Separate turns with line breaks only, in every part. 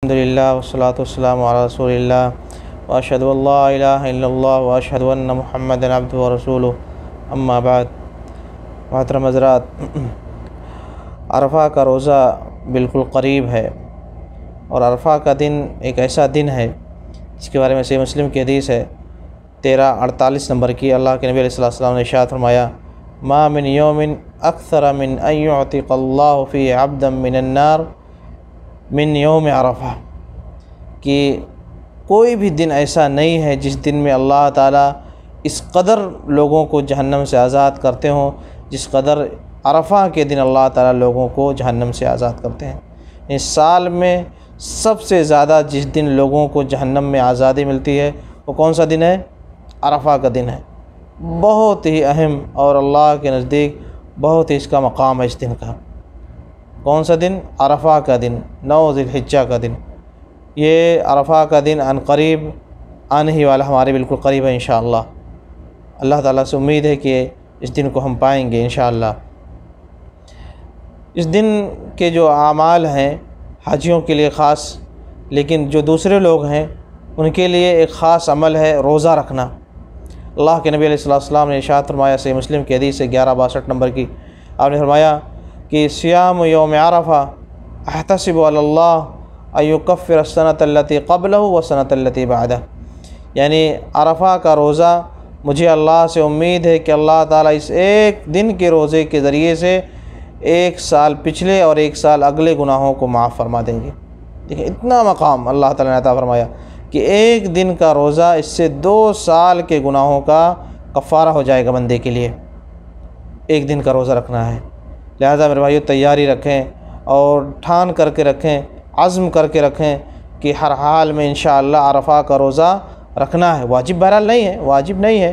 अल्हम्दुलिल्लाह वस्सलातु वस्सलामु अला रसूलिल्लाह व अशहदु अल्ला इलाहा इल्लल्लाह व अशहदु अन्न मुहम्मदन अब्दुहु व रसूलुहु अम्मा बाद। मोहतरम हज़रात, अरफ़ा का रोज़ा बिल्कुल करीब है और अरफ़ा का दिन एक ऐसा दिन है जिसके बारे में सही मुस्लिम की हदीस है 1348 नंबर की। अल्लाह के नबी अलैहि सल्लम ने इरशाद फरमाया, मा मिन यौमिन अक्सर मिन अन युअतिक़ल्लाहु फ़ीहि अब्दन मिनन नार मिन यौम अरफ़ा, कि कोई भी दिन ऐसा नहीं है जिस दिन में अल्लाह ताला इस कदर लोगों को जहन्नम से आज़ाद करते हों जिस कदर अरफ़ा के दिन अल्लाह ताला लोगों को जहन्नम से आज़ाद करते हैं। इस साल में सबसे ज़्यादा जिस दिन लोगों को जहन्नम में आज़ादी मिलती है वो कौन सा दिन है? अरफ़ा का दिन है। बहुत ही अहम और अल्लाह के नज़दीक बहुत ही इसका मकाम है इस दिन का। कौन सा दिन? अरफ़ा का दिन, 9 ज़िलहिज्जा का दिन। ये अरफ़ा का दिन अनक़रीब आने ही वाला, हमारे बिल्कुल करीब है इंशाअल्लाह। अल्लाह ताला से उम्मीद है कि इस दिन को हम पाएंगे इंशाअल्लाह। इस दिन के जो आमाल हैं हाजियों के लिए ख़ास, लेकिन जो दूसरे लोग हैं उनके लिए एक ख़ास अमल है रोज़ा रखना। अल्लाह के नबी अलैहिस्सलाम ने इरशाद फरमाया, सही मुस्लिम की हदीस है 1162 नंबर की। आपने फरमाया कि सियाम यौम अरफ़ा अहतसिबु अलल्लाह अयुकफ़िर सनत अल्लती क़ब्लहु व सनत अल्लती बअदह, यानी अरफ़ा का रोज़ा मुझे अल्लाह से उम्मीद है कि अल्लाह ताला इस एक दिन के रोज़े के ज़रिए से एक साल पिछले और एक साल अगले गुनाहों को माफ़ फरमा देंगे। देखिए इतना मकाम अल्लाह ताला ने अता फरमाया कि एक दिन का रोज़ा इससे 2 साल के गुनाहों का कफ़ारा हो जाएगा बंदे के लिए। एक दिन का रोज़ा रखना है, लिहाजा मेरे भाइयों तैयारी रखें और ठान करके रखें, अज़्म करके रखें कि हर हाल में इंशाअल्लाह अरफ़ा का रोज़ा रखना है। वाजिब बहरहाल नहीं है, वाजिब नहीं है,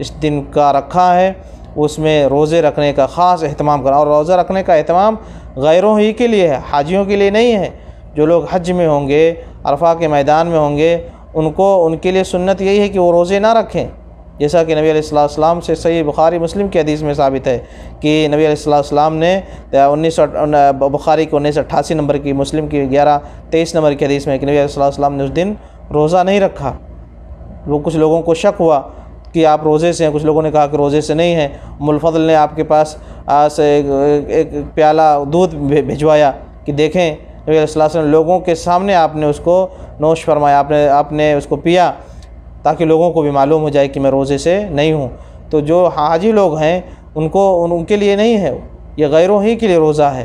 इस दिन का रखा है। उसमें रोज़े रखने का ख़ास एहतमाम करना, और रोज़ा रखने का एहतमाम गैरों ही के लिए है, हाजियों के लिए नहीं है। जो लोग हज में होंगे, अरफ़ा के मैदान में होंगे, उनके लिए सुन्नत यही है कि वो रोज़े ना रखें, जैसा कि नबी अलैहिस्सलाम से सही बुखारी मुस्लिम की हदीस में साबित है कि नबी अलैहिस्सलाम ने बुखारी की 1988 नंबर की, मुस्लिम की 1123 नंबर की हदीस में कि नबी अलैहिस्सलाम ने उस दिन रोज़ा नहीं रखा। वो कुछ लोगों को शक हुआ कि आप रोज़े से हैं, कुछ लोगों ने कहा कि रोज़े से नहीं हैं। उम्मुल फ़ज़ल ने आपके पास से एक प्याला दूध भिजवाया कि देखें, नबी अलैहिस्सलाम लोगों के सामने आपने उसको नोश फरमाया, आपने उसको पिया ताकि लोगों को भी मालूम हो जाए कि मैं रोज़े से नहीं हूँ। तो जो हाजी लोग हैं उनके लिए नहीं है, ये गैरों ही के लिए रोज़ा है,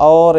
और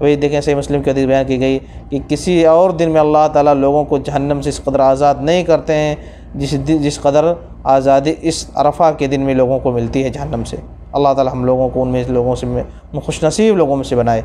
वही देखें सही मुस्लिम की हदीस बयान की गई कि किसी और दिन में अल्लाह ताला लोगों को जहन्नम से इस कदर आज़ाद नहीं करते हैं जिस कदर आज़ादी इस अरफ़ा के दिन में लोगों को मिलती है जहन्नम से। अल्लाह ताला हम लोगों को उनमें लोगों से उन खुशनसीब लोगों में से बनाए,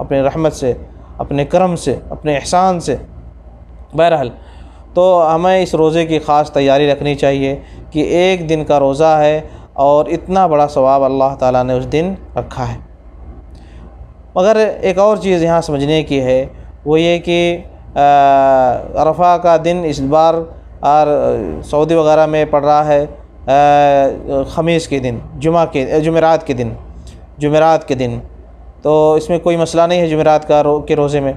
अपने रहमत से, अपने करम से, अपने एहसान से। बहरहाल तो हमें इस रोज़े की ख़ास तैयारी रखनी चाहिए कि एक दिन का रोज़ा है और इतना बड़ा सवाब अल्लाह ताला ने उस दिन रखा है। मगर एक और चीज़ यहाँ समझने की है, वो ये कि अरफ़ा का दिन इस बार सऊदी वगैरह में पड़ रहा है ख़मीस के दिन, जुमेरात के दिन। तो इसमें कोई मसला नहीं है जुमेरात के रोज़े में।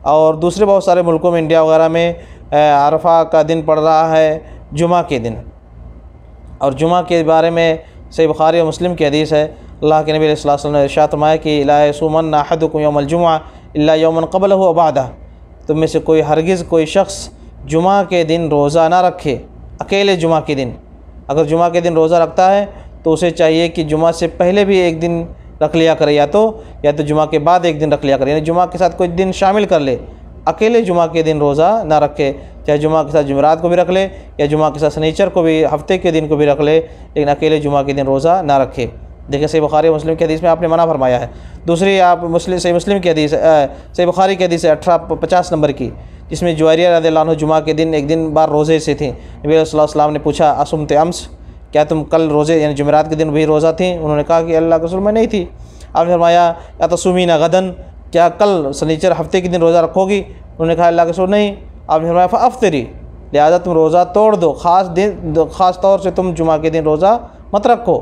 और दूसरे बहुत सारे मुल्कों में, इंडिया वगैरह में अरफ़ा का दिन पड़ रहा है जुमा के दिन। और जुमा के बारे में सही बुखारी और मुस्लिम की हदीस है, अल्लाह के नबी अलैहि सल्लम ने इरशाद फरमाया कि ला यसुमन्ना अहदुकुम यौमल जुमुआ इल्ला यौमन क़ब्लहु व बअदह, तुम में से कोई हरगिज़ कोई शख्स जुमा के दिन रोज़ा ना रखे, अकेले जुमा के दिन। अगर जुमा के दिन रोज़ा रखता है तो उसे चाहिए कि जुमा से पहले भी एक दिन रख लिया करे, या तो जुमा के बाद एक दिन रख लिया करे, यानी जुमा के साथ कोई दिन शामिल कर ले। अकेले जुमा के दिन रोज़ा ना रखे, चाहे जुमा के साथ जुमेरात को भी रख ले या जुमा के साथ शनीचर को भी, हफ्ते के दिन को भी रख ले, लेकिन अकेले जुमा के दिन रोज़ा ना रखे। देखिए सही बुखारी मुस्लिम की हदीस में आपने मना फरमाया है। दूसरी आप सही मुस्लिम की हदीस, सही बुखारी की हदीस है 1850 नंबर की, जिसमें जुवैरिया रज़ियल्लाहु अन्हा जुमा के दिन एक दिन बार रोज़े से थी। नबी सल्लल्लाहु अलैहि वसल्लम ने पूछा असुमते अम्स, क्या तुम कल रोज़े यानी जुमेरात के दिन भी रोज़ा थी? उन्होंने कहा कि अल्लाह के रसूल मैं नहीं थी। आपने फरमाया या तसूमीना गदन, क्या कल शनीचर हफ्ते के दिन रोज़ा रखोगी? उन्होंने कहा अल्लाह के रसूल नहीं। आपने फरमाया फ़अफ़्तिरी, लिहाजा तुम रोज़ा तोड़ दो, ख़ास तौर से तुम जुमा के दिन रोज़ा मत रखो।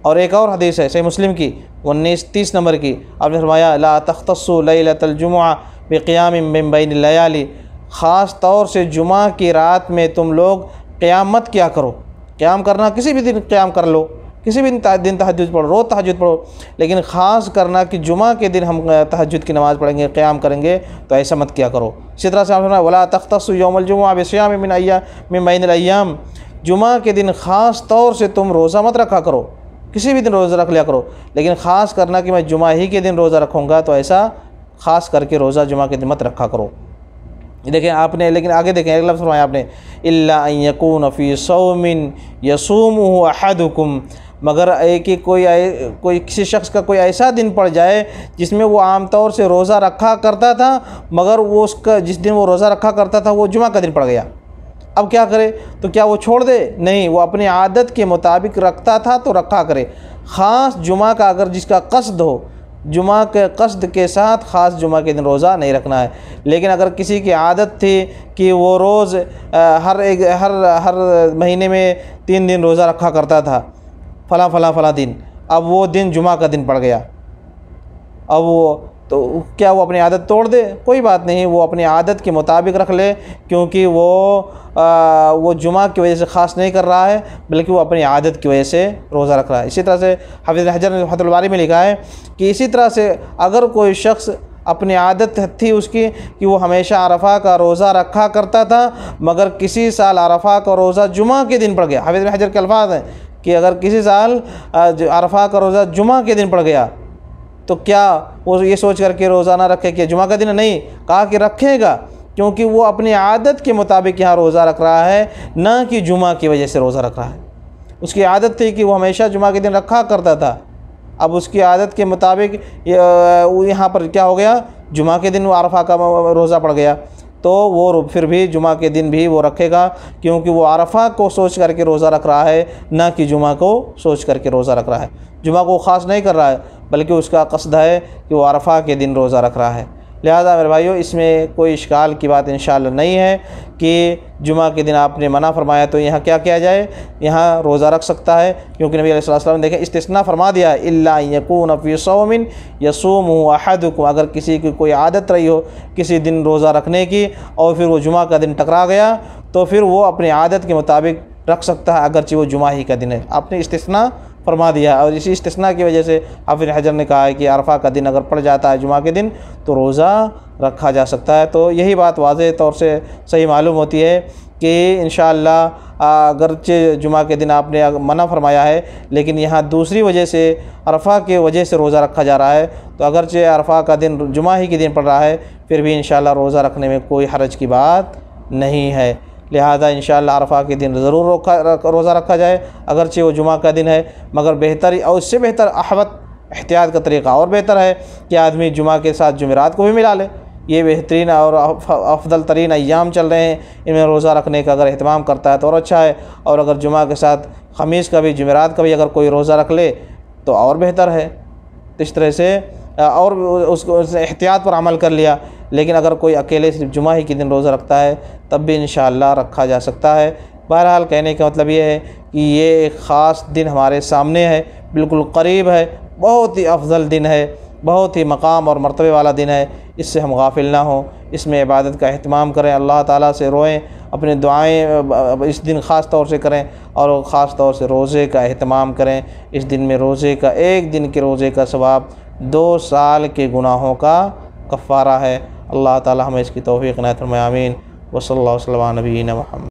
और एक और हदीस है सही मुस्लिम की 1930 नंबर की, आपने फरमाया ला तख्तस्सु लैलतल जुमुआ बिक़ियाम मिन बैन लयाली, ख़ास तौर से जुमा की रात में तुम लोग क़याम मत किया करो। क़याम करना किसी भी दिन क़याम कर लो, किसी भी दिन तहज्जुद पढ़ो, रोज़ तहज्जुद पढ़ो, लेकिन ख़ास करना कि जुमा के दिन हम तहज्जुद की नमाज़ पढ़ेंगे, क़याम करेंगे, तो ऐसा मत किया करो। इसी तरह से आपने वला तख्तस्सु यौमल जुमुआ बिसियाम मिन बैनिल अय्याम, जुमा के दिन ख़ास तौर से तुम रोज़ा मत रखा करो, किसी भी दिन रोज़ा रख लिया करो, लेकिन ख़ास करना कि मैं जुमा ही के दिन रोज़ा रखूँगा, तो ऐसा ख़ास करके रोज़ा जुमा के दिन मत रखा करो। देखें आपने, लेकिन आगे देखें एक लफ्ज़ फरमाया आपने, इल्ला अन यकून फ़ी सौमिन यसूमुहु अहदुकुम, मगर कि कोई किसी शख्स का कोई ऐसा दिन पड़ जाए जिसमें वो आमतौर से रोज़ा रखा करता था, मगर वो उसका जिस दिन वो रोज़ा रखा करता था वो जुमा का दिन पड़ गया, अब क्या करे? तो क्या वो छोड़ दे? नहीं, वो अपनी आदत के मुताबिक रखता था तो रखा करे। ख़ास जुमा का अगर जिसका कस्द हो, जुमा के कस्द के साथ ख़ास जुमा के दिन रोज़ा नहीं रखना है। लेकिन अगर किसी की आदत थी कि वो रोज़ हर महीने में 3 दिन रोज़ा रखा करता था, फ़ला दिन, अब वो दिन जुमा का दिन पड़ गया, अब वो तो क्या वो अपनी आदत तोड़ दे? कोई बात नहीं, वो अपनी आदत के मुताबिक रख ले, क्योंकि वो जुमा की वजह से ख़ास नहीं कर रहा है, बल्कि वो अपनी आदत की वजह से रोज़ा रख रहा है। इसी तरह से हाफिज़ हजर ने फतहुल बारी में लिखा है कि इसी तरह से अगर कोई शख्स अपनी आदत थी उसकी कि वो हमेशा अरफा का रोज़ा रखा करता था, मगर किसी साल अरफा का रोज़ा जुमा के दिन पड़ गया, हाफिज़ हजर के अल्फाज हैं कि अगर किसी साल अरफा का रोज़ा जुमा के दिन पड़ गया, तो क्या वो ये सोच करके रोज़ा ना रखे कि जुमा का दिन? नहीं, कहा कि रखेगा, क्योंकि वो अपनी आदत के मुताबिक यहाँ रोज़ा रख रहा है, ना कि जुमा की वजह से रोज़ा रख रहा है। उसकी आदत थी कि वो हमेशा जुमा के दिन रखा करता था, अब उसकी आदत के मुताबिक यहाँ पर क्या हो गया, जुमा के दिन अरफा का रोज़ा पड़ गया, तो वो फिर भी जुमा के दिन भी वो रखेगा, क्योंकि वो अरफा को सोच करके रोज़ा रख रहा है, ना कि जुमा को सोच करके रोज़ा रख रहा है। जुमा को ख़ास नहीं कर रहा है, बल्कि उसका कस्द है कि वो अरफा के दिन रोज़ा रख रहा है। लिहाजा मेरे भाइयों, इसमें कोई इश्काल की बात इंशाअल्लाह नहीं है कि जुमा के दिन आपने मना फरमाया तो यहाँ क्या किया जाए, यहाँ रोज़ा रख सकता है, क्योंकि नबी अलैहि सल्लल्लाहु अलैहि वसल्लम देखें इस्तिस्ना फरमा दिया, इल्ला यकून फ़ी सौमिन यसूमुहु अहदुकुम, अगर किसी की कोई आदत रही हो किसी दिन रोज़ा रखने की और फिर वो जुमा का दिन टकरा गया, तो फिर वो अपनी आदत के मुताबिक रख सकता है, अगरचे वो जुमा ही का दिन है। आपने इस्तिस्ना फरमा दिया, और इसी इस्तिस्ना की वजह से हाफिज़ हजर ने कहा है कि अरफा का दिन अगर पड़ जाता है जुमा के दिन तो रोज़ा रखा जा सकता है। तो यही बात वाज़ेह तौर से सही मालूम होती है कि इंशाअल्लाह अगरचे जुमा के दिन आपने मना फरमाया है, लेकिन यहाँ दूसरी वजह से अरफा के वजह से रोज़ा रखा जा रहा है, तो अगरचे अरफा का दिन जुमा ही के दिन पड़ रहा है, फिर भी इंशाअल्लाह रोज़ा रखने में कोई हरज की बात नहीं है। लिहाजा इंशाअल्लाह अरफा के दिन ज़रूर रोज़ा रखा जाए, अगरचे वो जुमा का दिन है, मगर बेहतर और इससे बेहतर अहवत एहतियात का तरीक़ा और बेहतर है कि आदमी जुमा के साथ जुमेरात को भी मिला ले। ये बेहतरीन और अफजल तरीन अय्याम चल रहे हैं, इनमें रोज़ा रखने का अगर एहतमाम करता है तो और अच्छा है, और अगर जुमा के साथ ख़मीस का भी जुमेरात का भी अगर कोई रोज़ा रख ले तो और बेहतर है। तो इस तरह से और उसको एहतियात पर अमल कर लिया। लेकिन अगर कोई अकेले सिर्फ जुमा ही के दिन रोज़ा रखता है तब भी इंशाअल्लाह रखा जा सकता है। बहरहाल कहने का मतलब ये है कि ये एक ख़ास दिन हमारे सामने है, बिल्कुल करीब है, बहुत ही अफजल दिन है, बहुत ही मकाम और मर्तबे वाला दिन है। इससे हम गाफिल ना हों, इसमें इबादत का अहतमाम करें, अल्लाह ताला से रोएं, अपने दुआएं इस दिन ख़ास तौर से करें, और ख़ास तौर से रोज़े का अहतमाम करें। इस दिन में रोज़े का एक दिन के रोज़े का सवाब 2 साल के गुनाहों का कफ़ारा है। अल्लाह ताला हमें इसकी तौफ़ीक़ इनायत फरमाए, आमीन। वसल्लल्लाहु अलैहि वसल्लम नबीना मुहम्मद।